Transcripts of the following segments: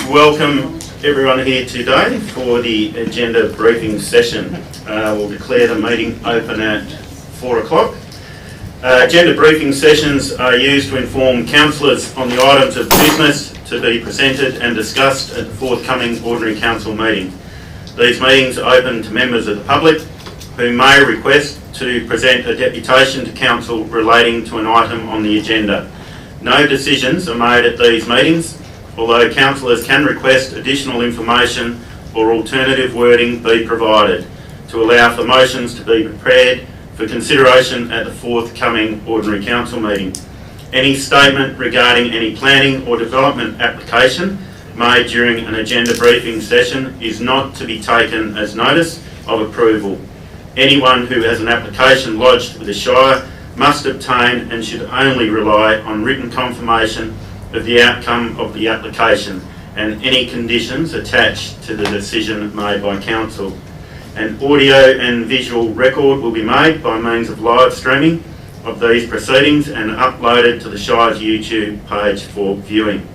Welcome everyone here today for the agenda briefing session. We'll declare the meeting open at 4 o'clock. Agenda briefing sessions are used to inform councillors on the items of business to be presented and discussed at the forthcoming Ordinary Council meeting. These meetings are open to members of the public who may request to present a deputation to council relating to an item on the agenda. No decisions are made at these meetings, although councillors can request additional information or alternative wording be provided to allow for motions to be prepared for consideration at the forthcoming Ordinary Council meeting. Any statement regarding any planning or development application made during an agenda briefing session is not to be taken as notice of approval. Anyone who has an application lodged with the Shire must obtain and should only rely on written confirmation of the outcome of the application and any conditions attached to the decision made by council. An audio and visual record will be made by means of live streaming of these proceedings and uploaded to the Shire's YouTube page for viewing.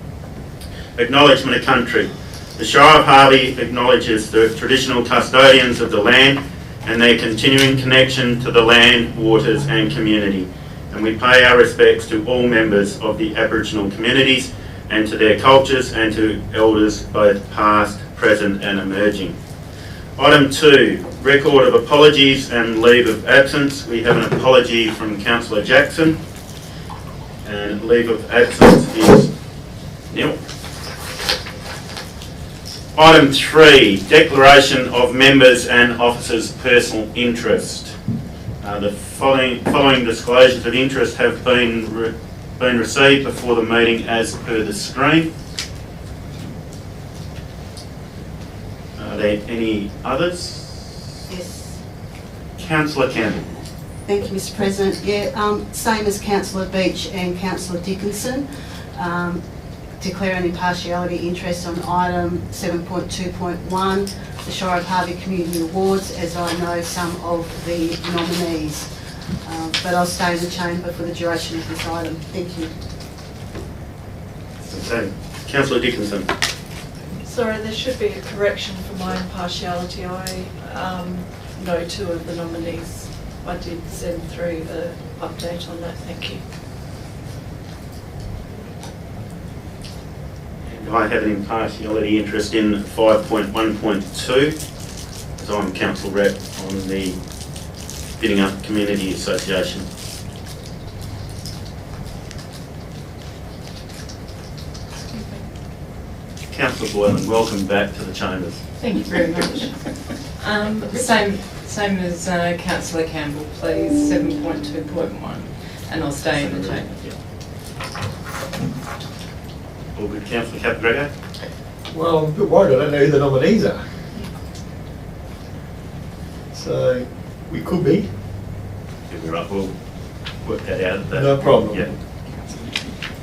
Acknowledgement of country. The Shire of Harvey acknowledges the traditional custodians of the land and their continuing connection to the land, waters and community. And we pay our respects to all members of the Aboriginal communities and to their cultures and to elders both past, present and emerging. Item 2, record of apologies and leave of absence. We have an apology from Councillor Jackson and leave of absence is nil. Item 3, declaration of members and officers' personal interest. The following disclosures of interest have been received before the meeting as per the screen. Are there any others? Yes. Councillor Campbell. Thank you, Mr. President. Same as Councillor Beach and Councillor Dickinson. Declare an impartiality interest on item 7.2.1, the Shire of Harvey Community Awards, as I know some of the nominees. But I'll stay in the chamber for the duration of this item. Thank you. Okay. Councillor Dickinson. Sorry, there should be a correction for my impartiality. I know 2 of the nominees. I did send through the update on that. Thank you. I have an impartiality interest in 5.1.2 as I'm council rep on the Bidding Up Community Association. Councillor Boylan, welcome back to the chambers. Thank you very much. Same as Councillor Campbell, please, 7.2.1, and I'll stay in the chamber. All good, Councillor Capgregor? Well, I'm a bit worried. I don't know who the nominees are. So, we could be. Yeah, we're up. We'll work that out at that. No problem. Yeah.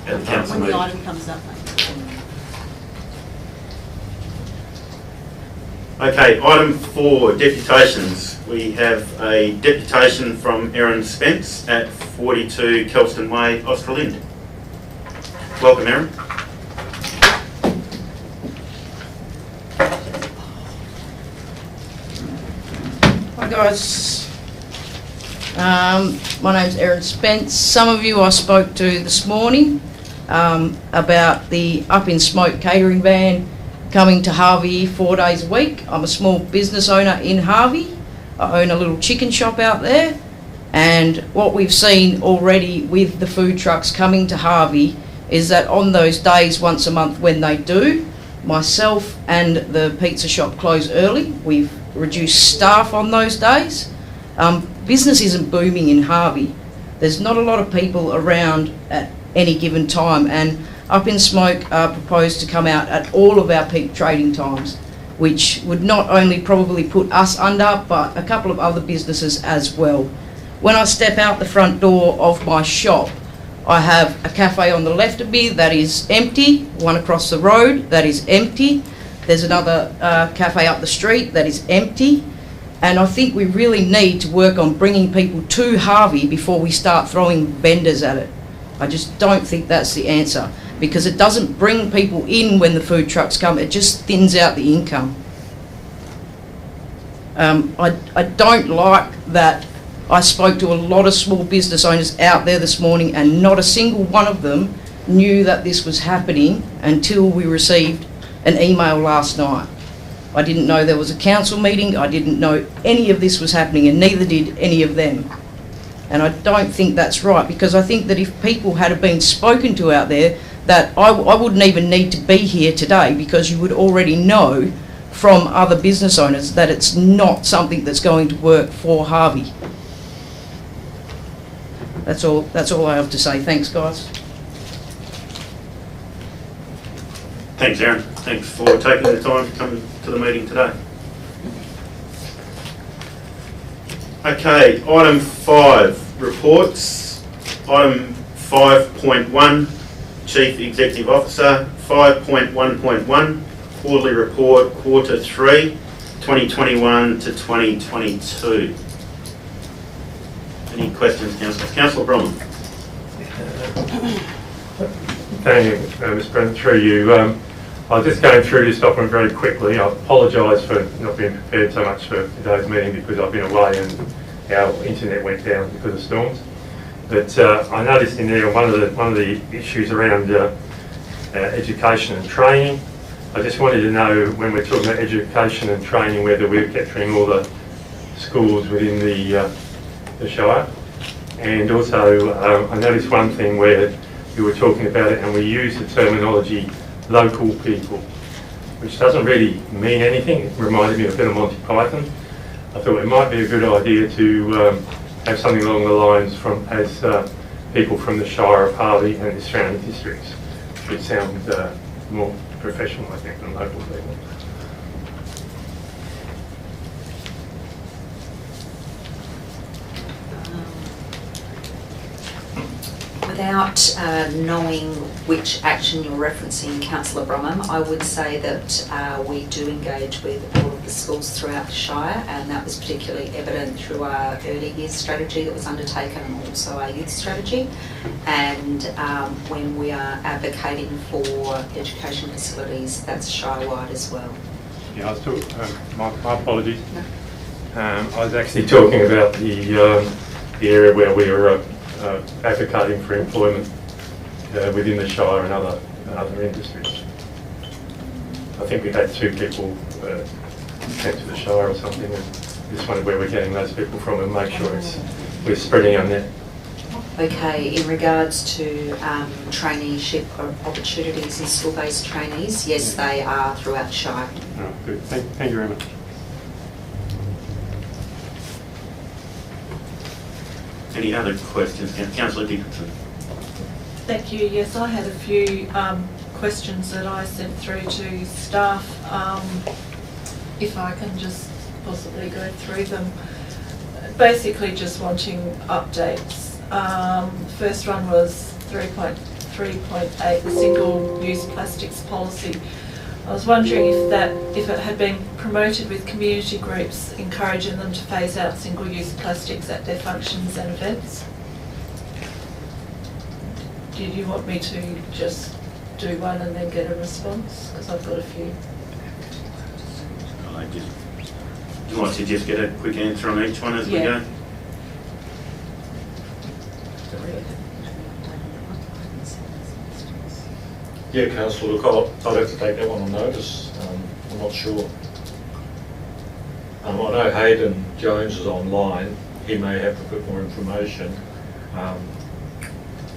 At the council When meeting. the item comes up, mate. Okay, item 4, deputations. We have a deputation from Erin Spence at 42 Kelston Way, Australind. Welcome, Erin. Hi guys, my name's Erin Spence. Some of you I spoke to this morning about the Up in Smoke catering van coming to Harvey 4 days a week. I'm a small business owner in Harvey. I own a little chicken shop out there, and what we've seen already with the food trucks coming to Harvey is that on those days once a month when they do, myself and the pizza shop close early. We've reduced staff on those days. Business isn't booming in Harvey. There's not a lot of people around at any given time, and Up in Smoke are proposed to come out at all of our peak trading times, which would not only probably put us under, but a couple of other businesses as well. When I step out the front door of my shop, I have a cafe on the left of me that is empty, one across the road that is empty. There's another cafe up the street that is empty. And I think we really need to work on bringing people to Harvey before we start throwing vendors at it. I just don't think that's the answer, because it doesn't bring people in when the food trucks come, it just thins out the income. I don't like that. I spoke to a lot of small business owners out there this morning, and not a single one of them knew that this was happening until we received an email last night. I didn't know there was a council meeting, I didn't know any of this was happening, and neither did any of them. And I don't think that's right, because I think that if people had been spoken to out there, that I wouldn't even need to be here today, because you would already know from other business owners that it's not something that's going to work for Harvey. That's all I have to say. Thanks, guys. Thanks, Aaron. Thanks for taking the time to come to the meeting today. Okay, item 5, reports. Item 5.1, Chief Executive Officer. 5.1.1, quarterly report, quarter 3, 2021 to 2022. Any questions, Councillor? Councillor Bromham. Thank you, Mr. President, through you. I was just going through this document very quickly. I apologise for not being prepared so much for today's meeting, because I've been away and our internet went down because of storms. But I noticed in there one of the issues around education and training. I just wanted to know, when we're talking about education and training, whether we're capturing all the schools within the Shire. And also, I noticed one thing where you were talking about it, and we use the terminology local people, which doesn't really mean anything. It reminded me of a bit of Monty Python. I thought it might be a good idea to have something along the lines as people from the Shire of Harvey and the surrounding districts, which sounds more professional, I think, than local people. Without knowing which action you're referencing, Councillor Bromham, I would say that we do engage with all of the schools throughout the Shire, and that was particularly evident through our early years strategy that was undertaken, and also our youth strategy. And when we are advocating for education facilities, that's Shire-wide as well. Yeah, I was talking, my apologies. No. I was actually talking about the area where we were advocating for employment within the Shire and other industries. I think we had 2 people sent to the Shire or something, and just wondered where we're getting those people from, and make sure we're spreading our net. Okay, in regards to traineeship opportunities and school-based trainees, yes, they are throughout the Shire. All right, good. Thank you very much. Any other questions? Councillor Dickinson. Thank you. Yes, I had a few questions that I sent through to staff. If I can just possibly go through them. Basically just wanting updates. First one was 3.3.8, the single-use plastics policy. I was wondering if it had been promoted with community groups, encouraging them to phase out single-use plastics at their functions and events. Did you want me to just do one and then get a response? Because I've got a few. Do you want to just get a quick answer on each one as we go? Yeah, Councillor, look, I'll have to take that one on notice. I'm not sure. I know Hayden Jones is online. He may have a bit more information.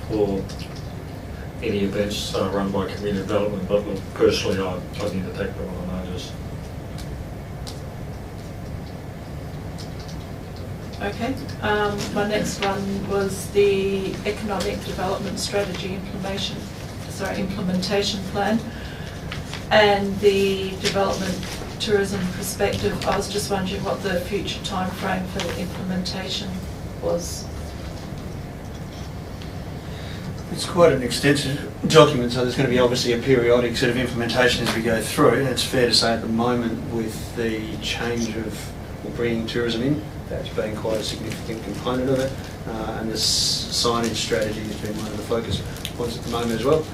For any events run by community development, but look, personally, I need to take that one on notice. Okay. My next one was the Economic Development Strategy implementation plan, and the development tourism perspective. I was just wondering what the future time frame for the implementation was. It's quite an extensive document, so there's going to be obviously a periodic sort of implementation as we go through, and it's fair to say at the moment with the change of bringing tourism in. That's been quite a significant component of it. And the signage strategy has been one of the focus points at the moment as well.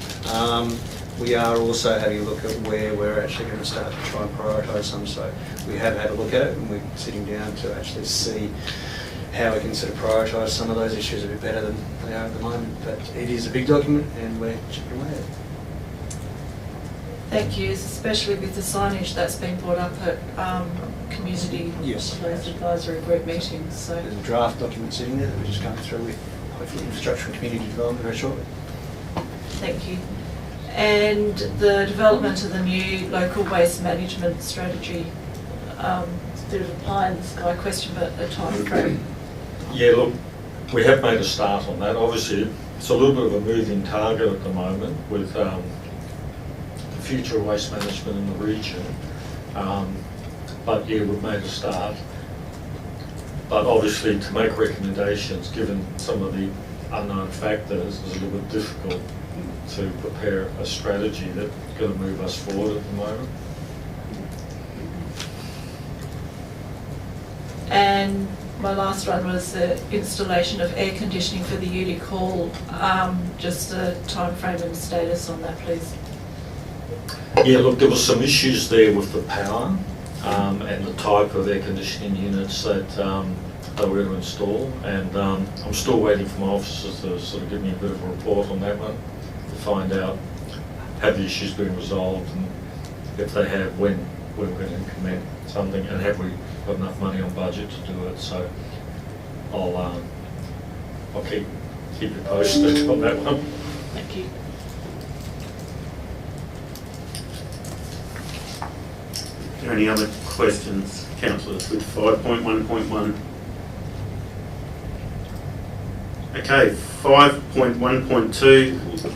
We are also having a look at where we're actually going to start to try and prioritise some. So we have had a look at it, and we're sitting down to actually see how we can sort of prioritise some of those issues a bit better than they are at the moment. But it is a big document, and we're chipping away at it. Thank you, especially with the signage that's been brought up at community Yes. land advisory group meetings. So There's a draft document sitting there that we're just going through with hopefully infrastructure and community development very shortly. thank you. And the development of the new local waste management strategy. It's a bit of a pie in the sky question, but a time frame. Yeah, look, we have made a start on that. Obviously, it's a little bit of a moving target at the moment with the future of waste management in the region. But yeah, we've made a start. But obviously, to make recommendations, given some of the unknown factors, is a little bit difficult to prepare a strategy that's going to move us forward at the moment. And my last one was the installation of air conditioning for the Utic Hall. Just a time frame and status on that, please. Yeah, look, there were some issues there with the power and the type of air conditioning units that they were going to install, and I'm still waiting for my officers to sort of give me a bit of a report on that one to find out have the issues been resolved, and if they have, when we're going to implement something, and have we got enough money on budget to do it. So I'll keep you posted on that one. Thank you. Are there any other questions, councillors, with 5.1.1? Okay, 5.1.2,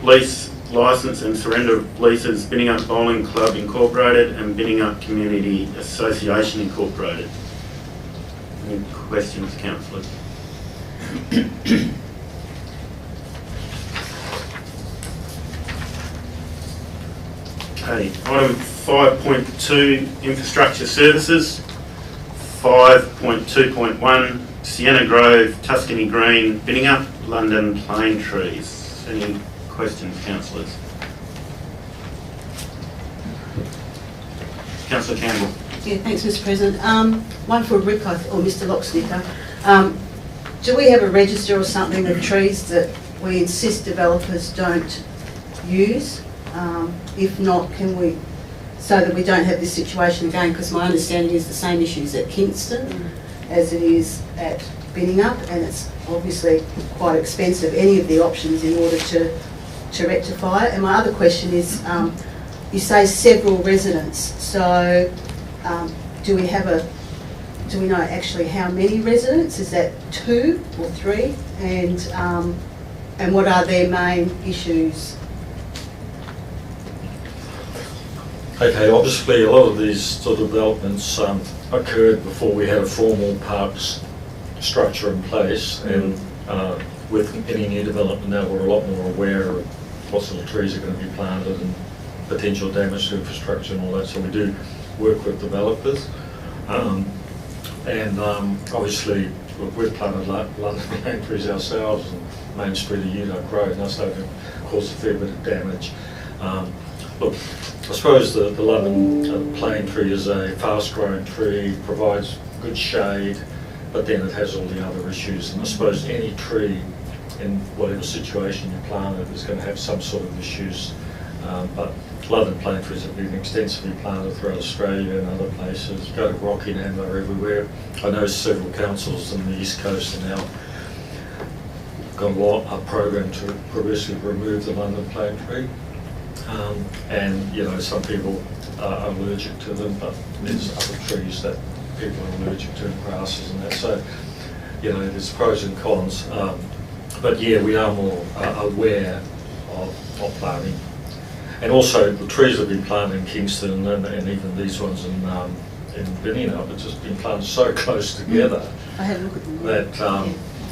lease licence and surrender of leases, Binning Up Bowling Club Incorporated and Binning Up Community Association Incorporated. Any questions, councillors? Okay, item 5.2, infrastructure services. 5.2.1, Sienna Grove, Tuscany Green, Binning Up, London Plane Trees. Any questions, councillors? Councillor Campbell. Yeah, thanks, Mr. President. One for Rick or Mr. Locksnicker. Do we have a register or something of trees that we insist developers don't use? If not, can we, so that we don't have this situation again, because my understanding is the same issues at Kingston as it is at Binning Up, and it's obviously quite expensive, any of the options, in order to rectify it. And my other question is, you say several residents, so do we know actually how many residents? Is that 2 or 3? And what are their main issues? Okay, obviously a lot of these sort of developments occurred before we had a formal parks structure in place, and with any new development now we're a lot more aware of what sort of trees are going to be planted and potential damage to infrastructure and all that, so we do work with developers. Obviously we've planted London plane trees ourselves, and Main Street of Utic Road, and that's starting to cause a fair bit of damage. Look, I suppose the London plane tree is a fast-growing tree, provides good shade, but then it has all the other issues. And I suppose any tree, in whatever situation you plant it, is going to have some sort of issues. But London plane trees have been extensively planted throughout Australia and other places. Go to Rockingham, they're everywhere. I know several councils in the East Coast are now got a program to progressively remove the London plane tree. And you know, some people are allergic to them, but there's other trees that people are allergic to, grasses and that. So, you know, there's pros and cons. But yeah, we are more aware of planting. And also, the trees that have been planted in Kingston and even these ones in Binning Up have just been planted so close together I had a look at them. that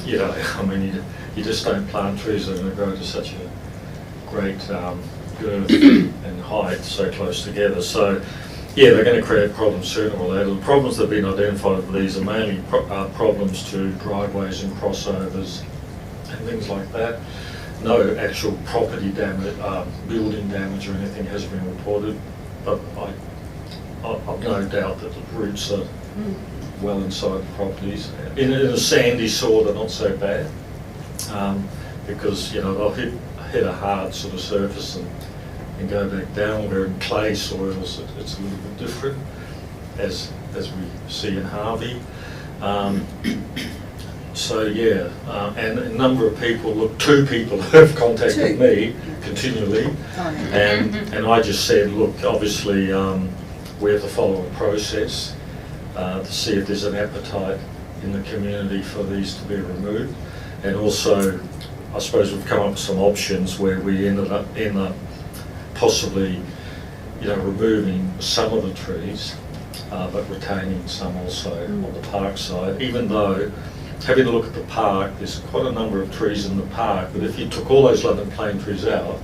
you know, I mean, you just don't plant trees that are going to grow to such a great girth and height so close together. So Yeah, they're going to create problems sooner or later. The problems that have been identified with these are mainly problems to driveways and crossovers and things like that. No actual property damage, building damage or anything has been reported, but I've no doubt that the roots are well inside the properties. In a sandy soil, they're not so bad, because, you know, they'll hit a hard sort of surface and go back down. Where in clay soils, it's a little bit different, as we see in Harvey. So yeah, and a number of people, look, 2 people have contacted me continually, and I just said, look, obviously we have to follow a process to see if there's an appetite in the community for these to be removed, and also I suppose we've come up with some options where we end up possibly, you know, removing some of the trees, but retaining some also on the park side, even though, having a look at the park, there's quite a number of trees in the park, but if you took all those London plane trees out,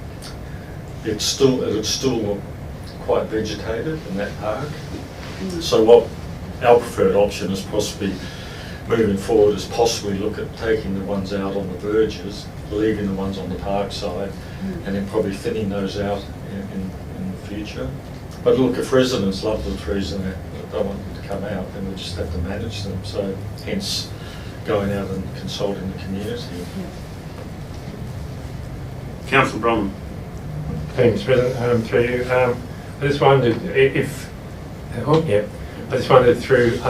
it would still look quite vegetated in that park. So what our preferred option is possibly moving forward is possibly look at taking the ones out on the verges, leaving the ones on the park side, and then probably thinning those out in the future. But look, if residents love the trees and they don't want them to come out, then we just have to manage them. So hence going out and consulting the community. Councillor Bromham. Thanks, President. Through you. I just wondered if, I just wondered through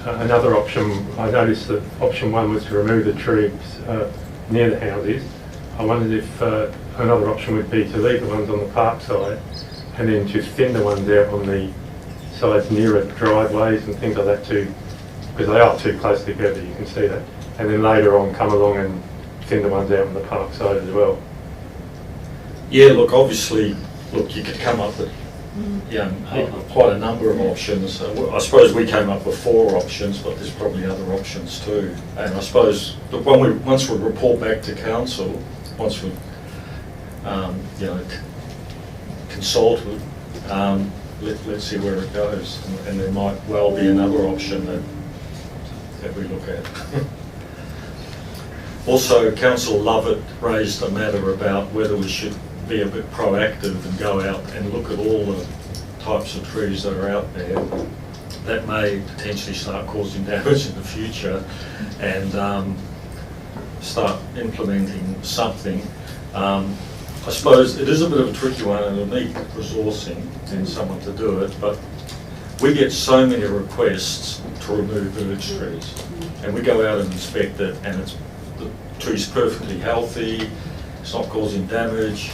another option. I noticed that option 1 was to remove the trees near the houses. I wondered if another option would be to leave the ones on the park side and then just thin the ones out on the sides nearer driveways and things like that too, because they are too close together, you can see that. And then later on come along and thin the ones out on the park side as well. Yeah, look, obviously, look, you could come up with quite a number of options. I suppose we came up with 4 options, but there's probably other options too. And I suppose that once we report back to council, once we consulted, let's see where it goes, and there might well be another option that we look at. Also, Councillor Lovett raised a matter about whether we should be a bit proactive and go out and look at all the types of trees that are out there that may potentially start causing damage in the future, and start implementing something. I suppose it is a bit of a tricky one, and it'll need resourcing and someone to do it, but we get so many requests to remove birch trees, and we go out and inspect it, and the tree's perfectly healthy, it's not causing damage,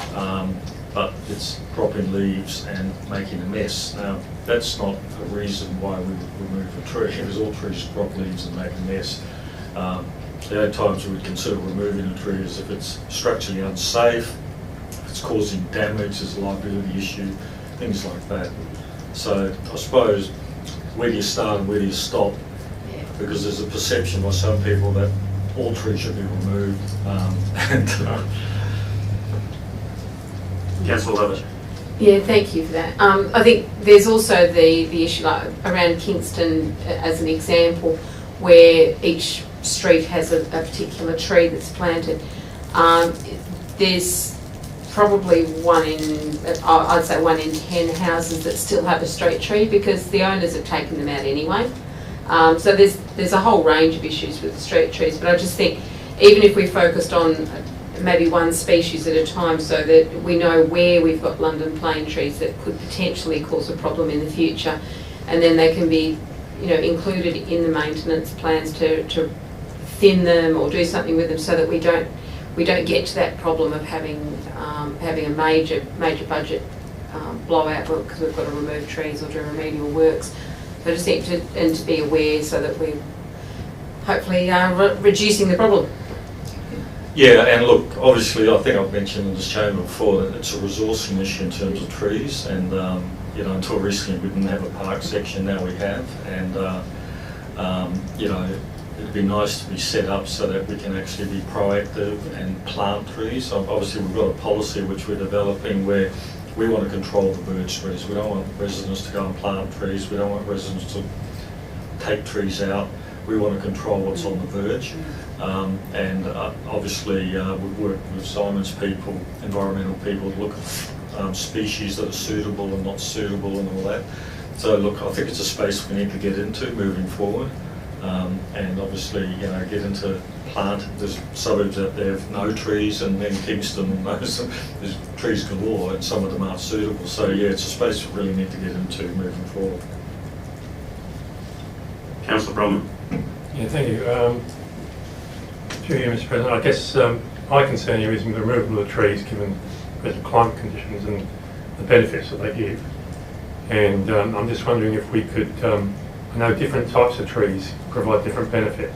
but it's dropping leaves and making a mess. Now, that's not a reason why we would remove a tree, because all trees drop leaves and make a mess. The only times we would consider removing a tree is if it's structurally unsafe, if it's causing damage, there's a liability issue, things like that. So I suppose, where do you start and where do you stop? Because there's a perception by some people that all trees should be removed. Councillor Lovett. Yeah, thank you for that. I think there's also the issue like around Kingston as an example, where each street has a particular tree that's planted. There's probably I'd say 1 in 10 houses that still have a straight tree because the owners have taken them out anyway. So there's a whole range of issues with the straight trees, but I just think even if we focused on maybe one species at a time so that we know where we've got London plane trees that could potentially cause a problem in the future, and then they can be included in the maintenance plans to thin them or do something with them so that we don't get to that problem of having a major budget blowout because we've got to remove trees or do remedial works. So I just think to be aware so that we hopefully are reducing the problem. Yeah, and look, obviously I think I've mentioned in this chamber before that it's a resourcing issue in terms of trees, and until recently we didn't have a park section, now we have, and it'd be nice to be set up so that we can actually be proactive and plant trees. Obviously we've got a policy which we're developing where we want to control the verge trees. We don't want residents to go and plant trees. We don't want residents to take trees out. We want to control what's on the verge. And obviously we've worked with Simon's people, environmental people, to look at species that are suitable and not suitable and all that. So look, I think it's a space we need to get into moving forward. And obviously, you know, get into plant. There's suburbs out there with no trees, and then Kingston, there's trees galore, and some of them aren't suitable. So yeah, it's a space we really need to get into moving forward. Councillor Bromham. Yeah, thank you. Through you, Mr. President, I guess my concern here is the removal of the trees given present climate conditions and the benefits that they give. And I'm just wondering if we could, I know different types of trees provide different benefit.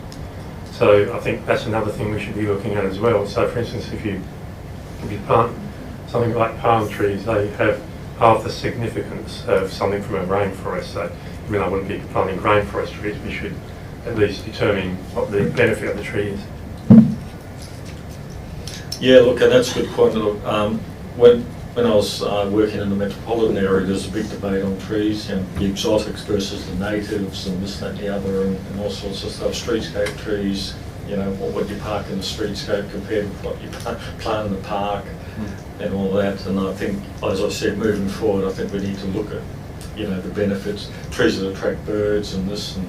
So I think that's another thing we should be looking at as well. So for instance, if you plant something like palm trees, they have half the significance of something from a rainforest. So even though I wouldn't be planting rainforest trees, we should at least determine what the benefit of the tree is. Yeah, look, and that's a good point. Look, when I was working in the metropolitan area, there's a big debate on trees, you know, the exotics versus the natives and this, that and the other, and all sorts of stuff. Streetscape trees, you know, what would you park in the streetscape compared with what you plant in the park and all that. And I think, as I said, moving forward, I think we need to look at, you know, the benefits, trees that attract birds and this and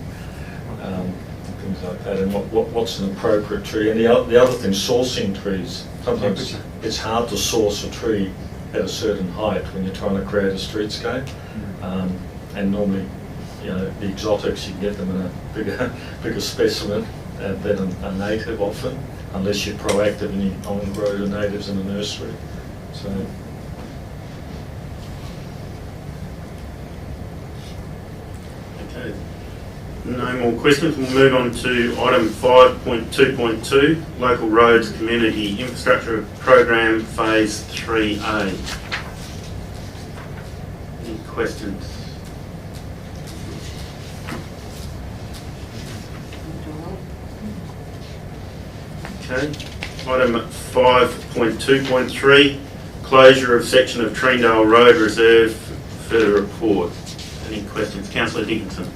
things like that, and what's an appropriate tree. And the other thing, sourcing trees. Sometimes it's hard to source a tree at a certain height when you're trying to create a streetscape. And normally, you know, the exotics, you can get them in a bigger specimen than a native often, unless you're proactive and you own and grow the natives in the nursery. So. Okay. No more questions. We'll move on to item 5.2.2, Local Roads Community Infrastructure Program Phase 3A. Any questions? Okay. Item 5.2.3, closure of section of Treendale Road Reserve. Further report. Any questions? Councillor Dickinson.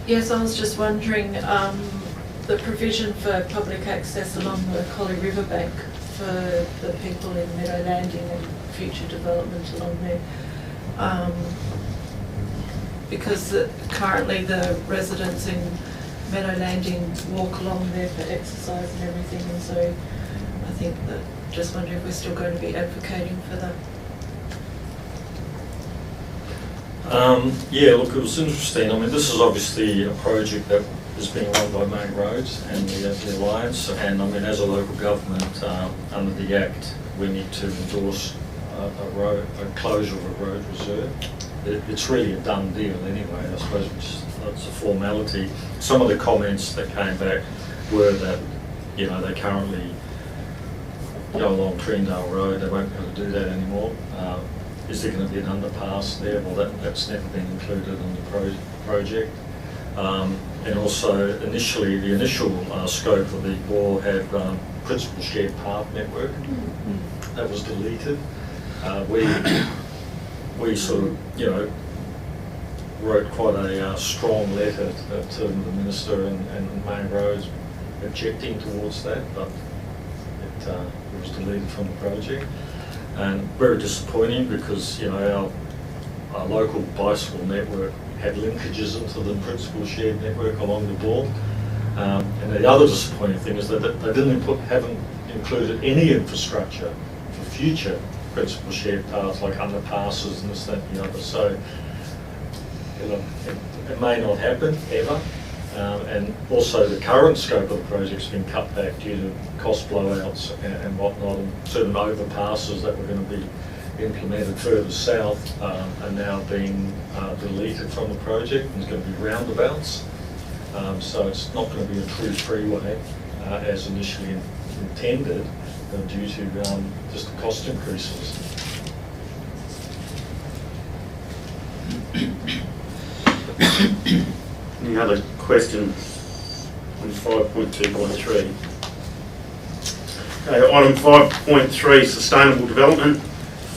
Yes, I was just wondering, the provision for public access along the Collie River bank for the people in Meadow Landing and future development along there. Because currently the residents in Meadow Landing walk along there for exercise and everything, and so I think that, just wondering if we're still going to be advocating for that. Yeah, look, it was interesting. I mean, this is obviously a project that is being run by Main Roads and the Alliance, and I mean, as a local government, under the Act, we need to endorse a closure of a road reserve. It's really a done deal anyway, I suppose, it's a formality. Some of the comments that came back were that, you know, they currently go along Treendale Road, they won't be able to do that anymore. Is there going to be an underpass there? Well, that's never been included in the project. And also, initially, the initial scope of the bore had principal shared path network. That was deleted. We sort of, you know, wrote quite a strong letter to the Minister and Main Roads objecting towards that, but it was deleted from the project. And very disappointing because, you know, our local bicycle network had linkages into the principal shared network along the bore. And the other disappointing thing is that they haven't included any infrastructure for future principal shared paths like underpasses and this, that and the other. So, you know, it may not happen ever. And also the current scope of the project's been cut back due to cost blowouts and whatnot, and certain overpasses that were going to be implemented further south are now being deleted from the project, and there's going to be roundabouts. So it's not going to be a true freeway as initially intended due to just the cost increases. Any other questions on 5.2.3? Okay, item 5.3, sustainable development,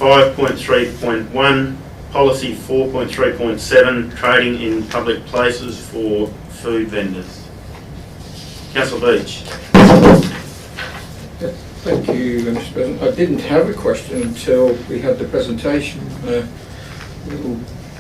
5.3.1, policy 4.3.7, trading in public places for food vendors. Councillor Beach. Thank you, Mr. President. I didn't have a question until we had the presentation at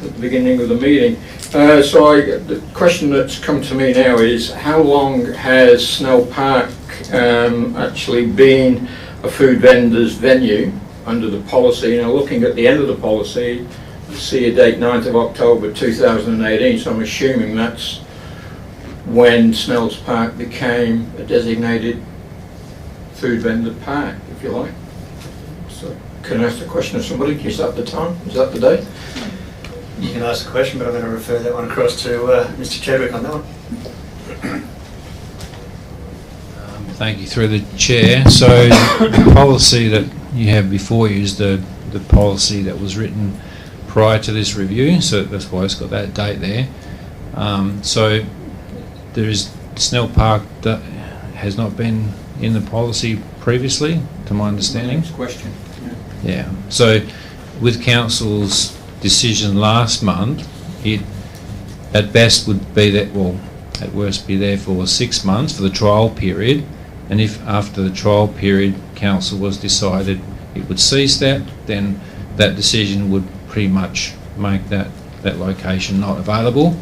the beginning of the meeting. The question that's come to me now is, how long has Snell Park actually been a food vendor's venue under the policy? Now, looking at the end of the policy, I see a date 9th of October 2018, so I'm assuming that's when Snell's Park became a designated food vendor park, if you like. So, can I ask the question of somebody? Is that the time? Is that the day? You can ask the question, but I'm going to refer that one across to Mr. Chadwick on that one. Thank you, through the chair. So the policy that you have before you is the policy that was written prior to this review, so that's why it's got that date there. So there is Snell Park that has not been in the policy previously, to my understanding. Next question. Yeah. So with council's decision last month, it at best would be that, well, at worst be there for 6 months for the trial period, and if after the trial period council was decided it would cease that, then that decision would pretty much make that location not available.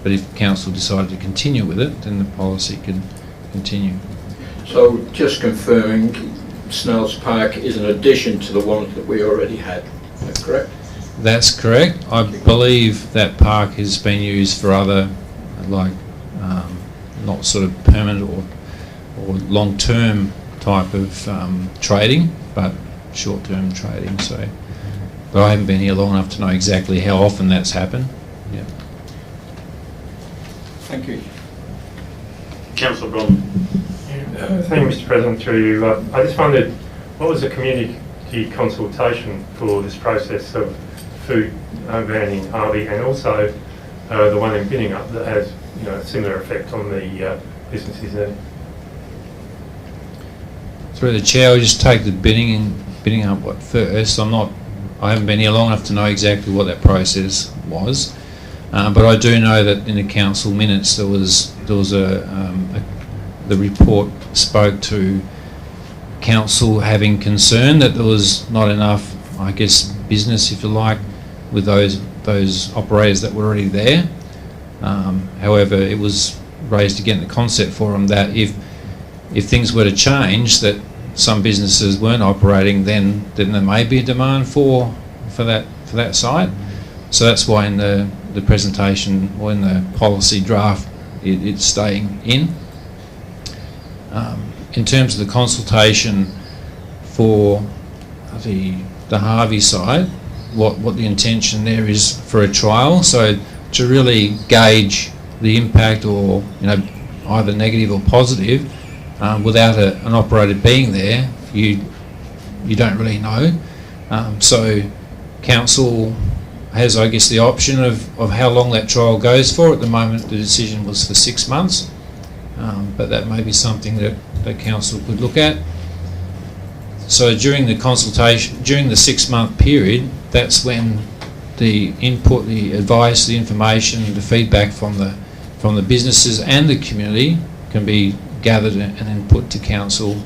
But if council decided to continue with it, then the policy can continue. So just confirming, Snell's Park is an addition to the ones that we already had. Is that correct? That's correct. I believe that park has been used for other, like, not sort of permanent or long-term type of trading, but short-term trading. So, but I haven't been here long enough to know exactly how often that's happened. Yeah. Thank you. Councillor Brom. Thank you, Mr. President. Through you, I just wondered, what was the community consultation for this process of food van in Harvey, and also the one in Binningup that has, a similar effect on the businesses there? Through the chair, I'll just take the Binningup one first. I haven't been here long enough to know exactly what that process was, but I do know that in the council minutes there was the report spoke to council having concern that there was not enough, I guess, business, if you like, with those operators that were already there. However, it was raised again at the concept forum that if things were to change, that some businesses weren't operating, then there may be a demand for that site. So that's why in the presentation or in the policy draft it's staying in. In terms of the consultation for the Harvey side, what the intention there is for a trial, so to really gauge the impact, or either negative or positive, without an operator being there, you don't really know. So council has, I guess, the option of how long that trial goes for. At the moment the decision was for 6 months, but that may be something that council could look at. So during the consultation, during the 6-month period, that's when the input, the advice, the information, the feedback from the businesses and the community can be gathered and then put to council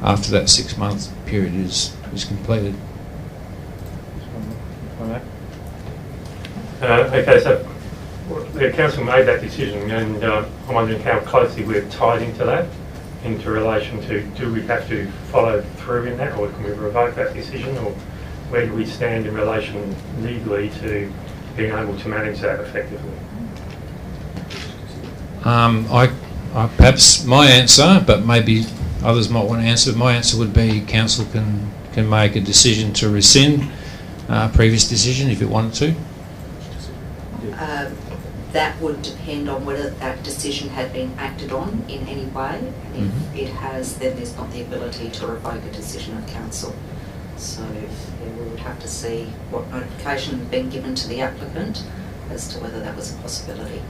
after that 6-month period is completed. Okay, so the council made that decision, and I'm wondering how closely we're tied into that, into relation to, do we have to follow through in that, or can we revoke that decision, or where do we stand in relation legally to being able to manage that effectively? Perhaps my answer, but maybe others might want to answer. My answer would be council can make a decision to rescind previous decision if it wanted to. That would depend on whether that decision had been acted on in any way. And if it has, then there's not the ability to revoke a decision of council. So we would have to see what notification had been given to the applicant as to whether that was a possibility.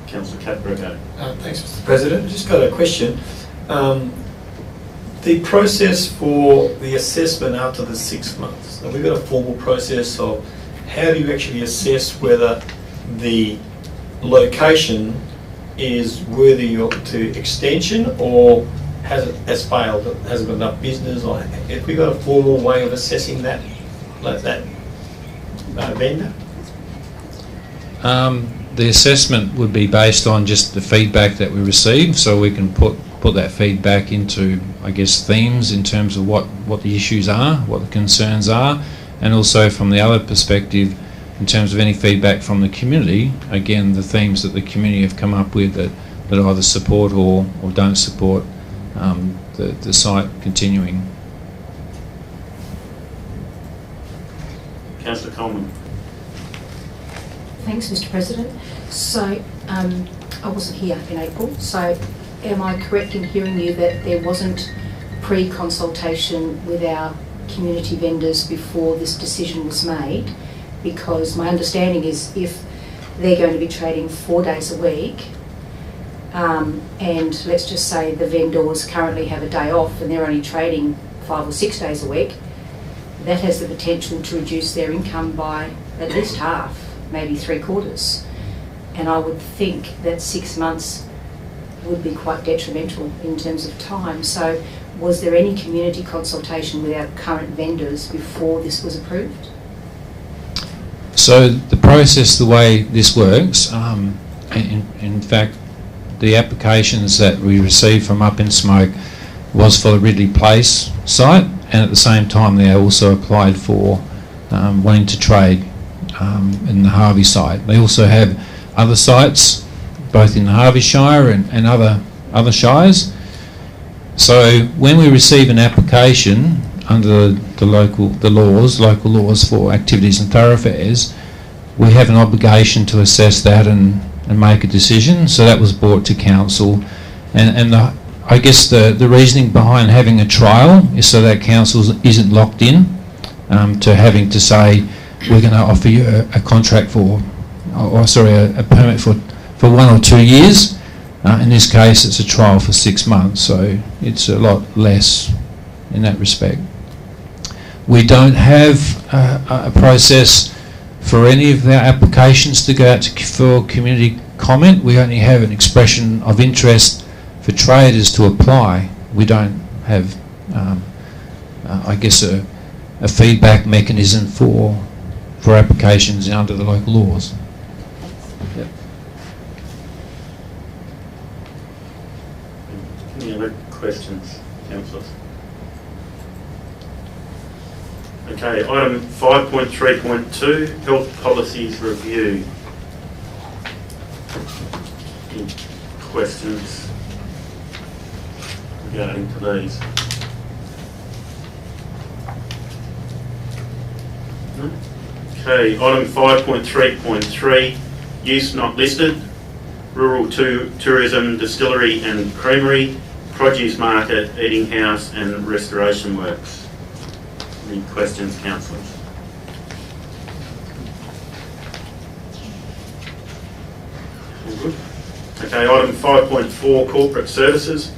Councillor Cadbury. Thanks, Mr. President. Just got a question. The process for the assessment after the 6 months. Now, we've got a formal process of how do you actually assess whether the location is worthy to extension or has failed, hasn't got enough business, or have we got a formal way of assessing that, like that vendor? The assessment would be based on just the feedback that we receive, so we can put that feedback into, I guess, themes in terms of what the issues are, what the concerns are, and also from the other perspective, in terms of any feedback from the community, again, the themes that the community have come up with that either support or don't support the site continuing. Councillor Coleman. Thanks, Mr. President. So, I wasn't here in April, so am I correct in hearing you that there wasn't pre-consultation with our community vendors before this decision was made? Because my understanding is if they're going to be trading 4 days a week, and let's just say the vendors currently have a day off and they're only trading 5 or 6 days a week, that has the potential to reduce their income by at least half, maybe 3/4. And I would think that 6 months would be quite detrimental in terms of time. So was there any community consultation with our current vendors before this was approved? So the process, the way this works, in fact, the applications that we received from Up in Smoke was for the Ridley Place site, and at the same time they also applied for wanting to trade in the Harvey site. They also have other sites, both in the Harvey Shire and other shires. So when we receive an application under the local laws for activities and thoroughfares, we have an obligation to assess that and make a decision. So that was brought to council, and I guess the reasoning behind having a trial is so that council isn't locked in to having to say we're going to offer you a contract for, a permit for 1 or 2 years. In this case, it's a trial for 6 months, so it's a lot less in that respect. We don't have a process for any of our applications to go out for community comment. We only have an expression of interest for traders to apply. We don't have, I guess, a feedback mechanism for applications under the local laws. Yep. Any other questions, councillors? Okay, item 5.3.2, health policies review. Any questions regarding to these? No? Okay, item 5.3.3, use not listed, rural tourism, distillery and creamery, produce market, eating house and restoration works. Any questions, councillors? All good. Okay, item 5.4, corporate services.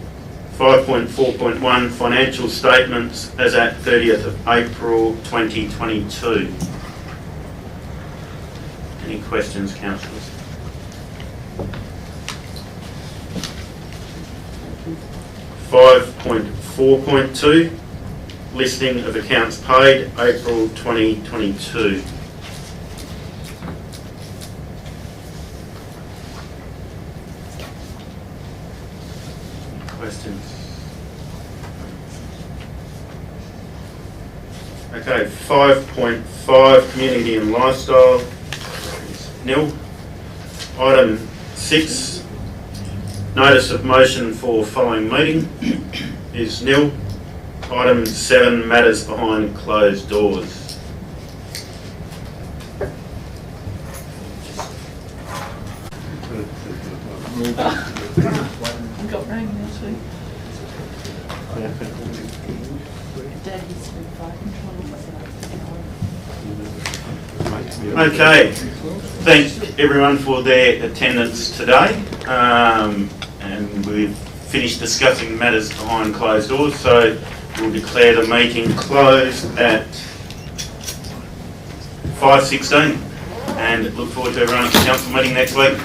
5.4.1, financial statements as at 30th of April 2022. Any questions, councillors? (5.4.2) listing of accounts paid April 2022. Questions? Okay, 5.5 community and lifestyle. Nil. Item 6, notice of motion for following meeting is nil. Item 7, matters behind closed doors. Got rain this week. Okay, thank everyone for their attendance today, and we've finished discussing matters behind closed doors, so we'll declare the meeting closed at 5:16 and look forward to everyone at the council meeting next week.